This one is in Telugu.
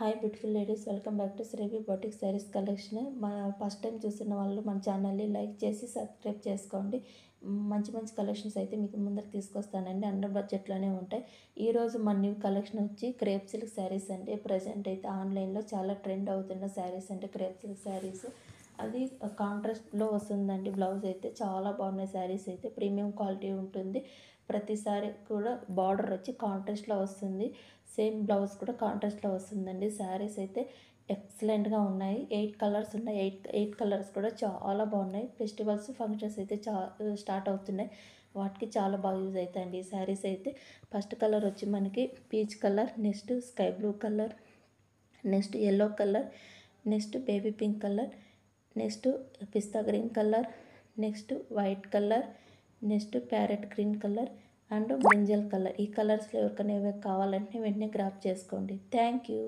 Hi beautiful ladies, welcome back to Srivi boutique saris collection. మన ఫస్ట్ టైం చూస్తున్న వాళ్ళు మన ఛానల్ని లైక్ చేసి సబ్స్క్రైబ్ చేసుకోండి. మంచి మంచి కలెక్షన్స్ అయితే మీకు ముందరికి తీసుకొస్తానండి. అండర్ బడ్జెట్లోనే ఉంటాయి. ఈరోజు మన న్యూ కలెక్షన్ వచ్చి క్రేప్ సిల్క్ శారీస్ అండి. ప్రజెంట్ అయితే ఆన్లైన్లో చాలా ట్రెండ్ అవుతున్న శారీస్ అంటే క్రేప్ సిల్క్ శారీస్. అది కాంట్రాస్ట్లో వస్తుందండి. బ్లౌజ్ అయితే చాలా బాగున్నాయి. శారీస్ అయితే ప్రీమియం క్వాలిటీ ఉంటుంది. ప్రతిసారి కూడా బార్డర్ వచ్చి కాంట్రాస్ట్లో వస్తుంది. సేమ్ బ్లౌజ్ కూడా కాంట్రాస్ట్లో వస్తుందండి. శారీస్ అయితే ఎక్సలెంట్గా ఉన్నాయి. 8 కలర్స్ ఉన్నాయి. ఎయిట్ కలర్స్ కూడా చాలా బాగున్నాయి. ఫెస్టివల్స్ ఫంక్షన్స్ అయితే స్టార్ట్ అవుతున్నాయి. వాటికి చాలా బాగా యూజ్ అవుతాయండి ఈ శారీస్ అయితే. ఫస్ట్ కలర్ వచ్చి మనకి peach colour, next sky blue colour, next yellow colour, next baby pink colour, next pista green colour, next white colour, next parrot green colour and brinjal colour. ఈ కలర్స్లో ఎవరికైనా కావాలంటే వెంటనే గ్రాప్ చేసుకోండి. Thank you.